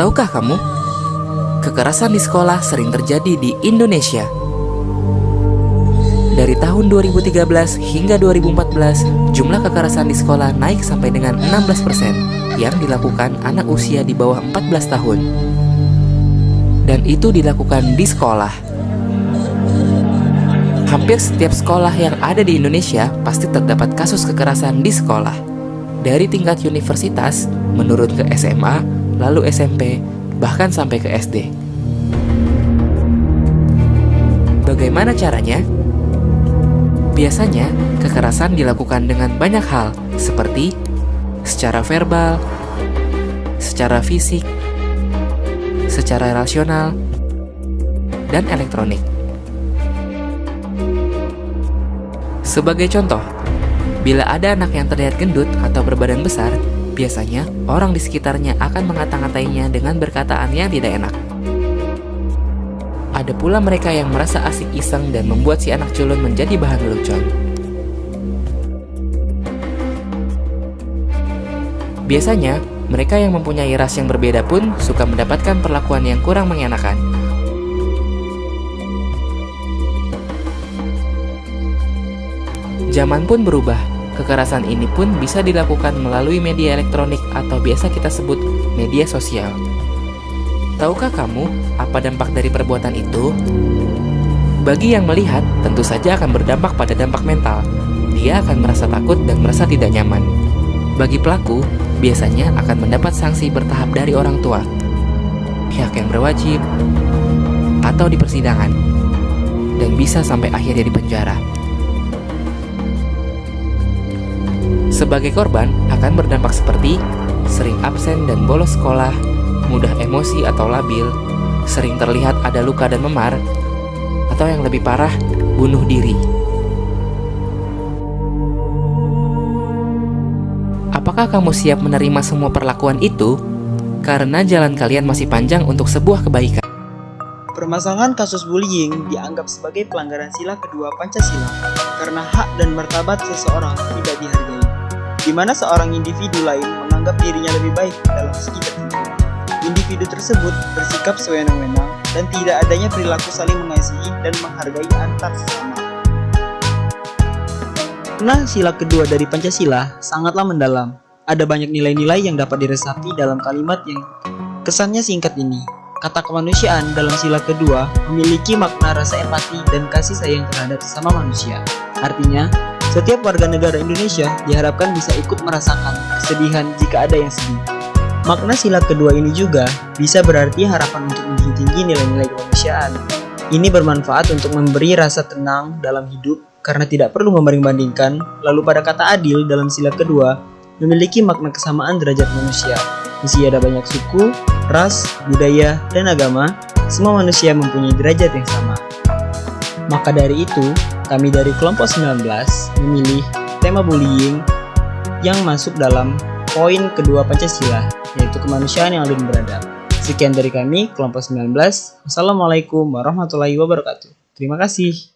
Tahukah kamu, kekerasan di sekolah sering terjadi di Indonesia. Dari tahun 2013 hingga 2014, jumlah kekerasan di sekolah naik sampai dengan 16% yang dilakukan anak usia di bawah 14 tahun. Dan itu dilakukan di sekolah. Hampir setiap sekolah yang ada di Indonesia pasti terdapat kasus kekerasan di sekolah. Dari tingkat universitas, menurun ke SMA, lalu SMP, bahkan sampai ke SD. Bagaimana caranya? Biasanya, kekerasan dilakukan dengan banyak hal, seperti secara verbal, secara fisik, secara rasional, dan elektronik. Sebagai contoh, bila ada anak yang terlihat gendut atau berbadan besar, biasanya orang di sekitarnya akan mengata-ngatainya dengan berkataan yang tidak enak. Ada pula mereka yang merasa asik iseng dan membuat si anak culun menjadi bahan lelucon. Biasanya, mereka yang mempunyai ras yang berbeda pun suka mendapatkan perlakuan yang kurang mengenakan. Zaman pun berubah. Kekerasan ini pun bisa dilakukan melalui media elektronik atau biasa kita sebut media sosial. Tahukah kamu apa dampak dari perbuatan itu? Bagi yang melihat, tentu saja akan berdampak pada dampak mental. Dia akan merasa takut dan merasa tidak nyaman. Bagi pelaku, biasanya akan mendapat sanksi bertahap dari orang tua, pihak yang berwajib, atau di persidangan, dan bisa sampai akhirnya di penjara. Sebagai korban, akan berdampak seperti sering absen dan bolos sekolah, mudah emosi atau labil, sering terlihat ada luka dan memar, atau yang lebih parah, bunuh diri. Apakah kamu siap menerima semua perlakuan itu? Karena jalan kalian masih panjang untuk sebuah kebaikan. Permasalahan kasus bullying dianggap sebagai pelanggaran sila kedua Pancasila karena hak dan martabat seseorang tidak dihargai, di mana seorang individu lain menganggap dirinya lebih baik dalam segi tertentu. Individu tersebut bersikap sewenang-wenang dan tidak adanya perilaku saling mengasihi dan menghargai antar sesama. Karena sila kedua dari Pancasila sangatlah mendalam. Ada banyak nilai-nilai yang dapat diresapi dalam kalimat yang kesannya singkat ini. Kata kemanusiaan dalam sila kedua memiliki makna rasa empati dan kasih sayang terhadap sesama manusia. Artinya, setiap warga negara Indonesia diharapkan bisa ikut merasakan kesedihan jika ada yang sedih. Makna sila kedua ini juga bisa berarti harapan untuk menjunjung tinggi nilai-nilai kemanusiaan. Ini bermanfaat untuk memberi rasa tenang dalam hidup karena tidak perlu membanding-bandingkan. Lalu pada kata adil dalam sila kedua memiliki makna kesamaan derajat manusia. Meski ada banyak suku, ras, budaya, dan agama, semua manusia mempunyai derajat yang sama. Maka dari itu, kami dari kelompok 19 memilih tema bullying yang masuk dalam poin kedua Pancasila, yaitu kemanusiaan yang adil dan beradab. Sekian dari kami, kelompok 19. Wassalamualaikum warahmatullahi wabarakatuh. Terima kasih.